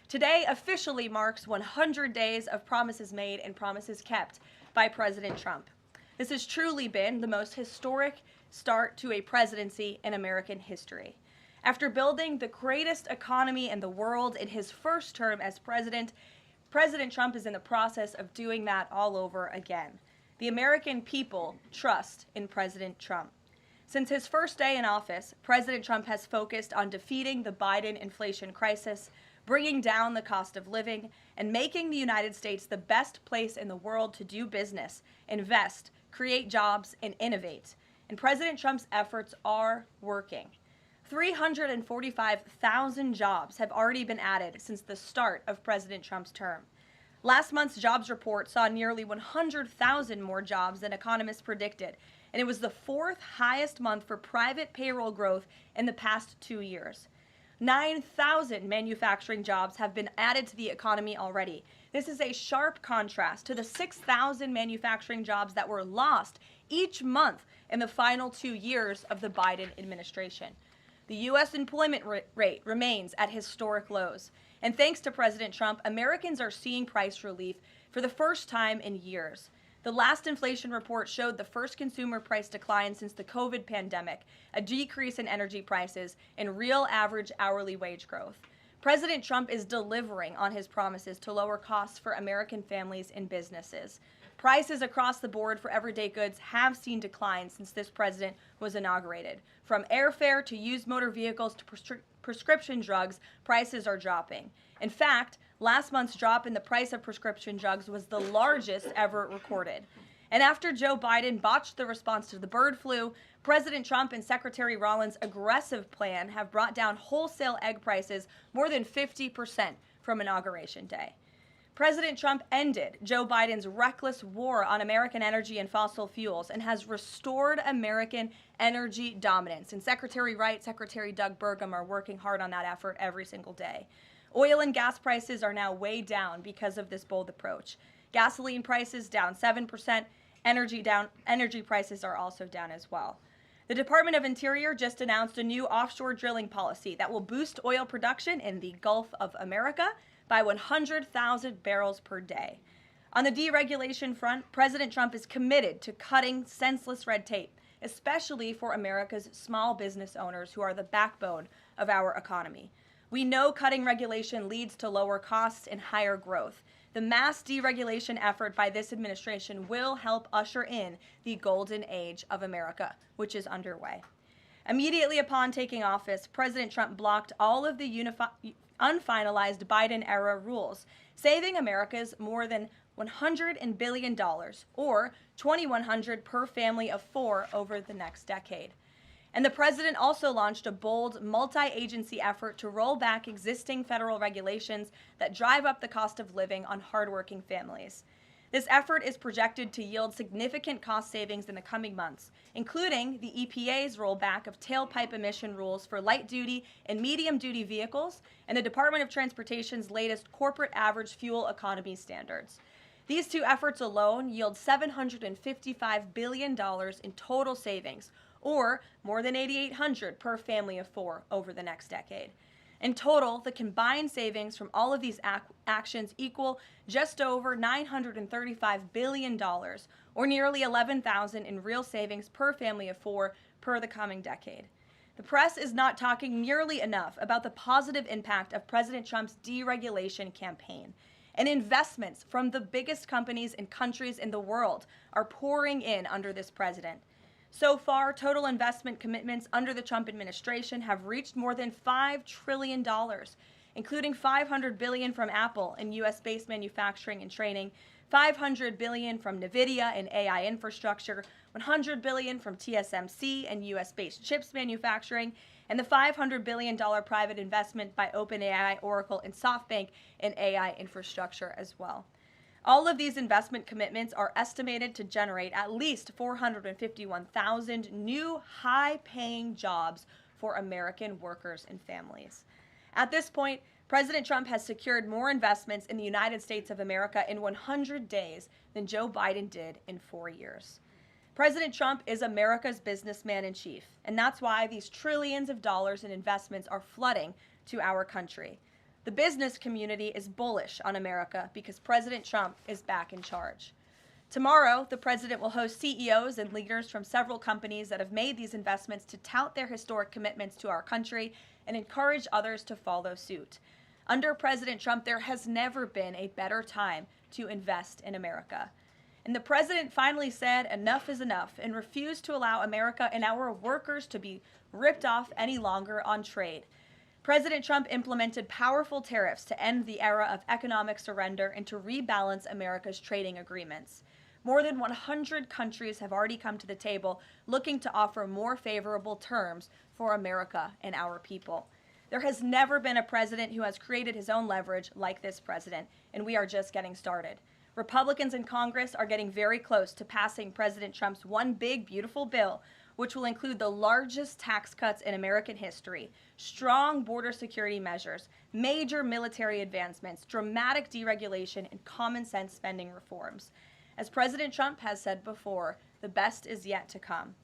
Today officially marks 100 days of promises made and promises kept by President Trump. This has truly been the most historic start to a presidency in American history. After building the greatest economy in the world in his first term as president, President Trump is in the process of doing that all over again. The American people trust in President Trump. Since his first day in office, President Trump has focused on defeating the Biden inflation crisis, bringing down the cost of living, and making the United States the best place in the world to do business, invest, create jobs, and innovate. And President Trump's efforts are working. 345,000 jobs have already been added since the start of President Trump's term. Last month's jobs report saw nearly 100,000 more jobs than economists predicted, and it was the fourth highest month for private payroll growth in the past 2 years. 9,000 manufacturing jobs have been added to the economy already. This is a sharp contrast to the 6,000 manufacturing jobs that were lost each month in the final 2 years of the Biden administration. The U.S. employment rate remains at historic lows. And thanks to President Trump, Americans are seeing price relief for the first time in years. The last inflation report showed the first consumer price decline since the COVID pandemic, a decrease in energy prices, and real average hourly wage growth. President Trump is delivering on his promises to lower costs for American families and businesses. Prices across the board for everyday goods have seen declines since this president was inaugurated. From airfare to used motor vehicles to prescription drugs, prices are dropping. In fact, last month's drop in the price of prescription drugs was the largest ever recorded. And after Joe Biden botched the response to the bird flu, President Trump and Secretary Rawlings' aggressive plan have brought down wholesale egg prices more than 50% from Inauguration Day. President Trump ended Joe Biden's reckless war on American energy and fossil fuels and has restored American energy dominance. And Secretary Wright, Secretary Doug Burgum are working hard on that effort every single day. Oil and gas prices are now way down because of this bold approach. Gasoline prices down 7%, energy prices are also down as well. The Department of Interior just announced a new offshore drilling policy that will boost oil production in the Gulf of America by 100,000 barrels per day. On the deregulation front, President Trump is committed to cutting senseless red tape, especially for America's small business owners who are the backbone of our economy. We know cutting regulation leads to lower costs and higher growth. The mass deregulation effort by this administration will help usher in the golden age of America, which is underway. Immediately upon taking office, President Trump blocked all of the unfinalized Biden-era rules, saving America's more than $100 billion, or $2,100 per family of four over the next decade. And the president also launched a bold multi-agency effort to roll back existing federal regulations that drive up the cost of living on hardworking families. This effort is projected to yield significant cost savings in the coming months, including the EPA's rollback of tailpipe emission rules for light-duty and medium-duty vehicles and the Department of Transportation's latest corporate average fuel economy standards. These two efforts alone yield $755 billion in total savings, or more than $8,800 per family of four over the next decade. In total, the combined savings from all of these actions equal just over $935 billion, or nearly $11,000 in real savings per family of four per the coming decade. The press is not talking nearly enough about the positive impact of President Trump's deregulation campaign. And investments from the biggest companies and countries in the world are pouring in under this president. So far, total investment commitments under the Trump administration have reached more than $5 trillion, including $500 billion from Apple in U.S.-based manufacturing and training, $500 billion from NVIDIA in AI infrastructure, $100 billion from TSMC and U.S.-based chips manufacturing, and the $500 billion private investment by OpenAI, Oracle, and SoftBank in AI infrastructure as well. All of these investment commitments are estimated to generate at least 451,000 new high-paying jobs for American workers and families. At this point, President Trump has secured more investments in the United States of America in 100 days than Joe Biden did in 4 years. President Trump is America's businessman in chief, and that's why these trillions of dollars in investments are flooding to our country. The business community is bullish on America because President Trump is back in charge. Tomorrow, the president will host CEOs and leaders from several companies that have made these investments to tout their historic commitments to our country and encourage others to follow suit. Under President Trump, there has never been a better time to invest in America. And the president finally said enough is enough and refused to allow America and our workers to be ripped off any longer on trade. President Trump implemented powerful tariffs to end the era of economic surrender and to rebalance America's trading agreements. More than 100 countries have already come to the table looking to offer more favorable terms for America and our people. There has never been a president who has created his own leverage like this president, and we are just getting started. Republicans in Congress are getting very close to passing President Trump's One Big Beautiful Bill, which will include the largest tax cuts in American history, strong border security measures, major military advancements, dramatic deregulation, and common sense spending reforms. As President Trump has said before, the best is yet to come.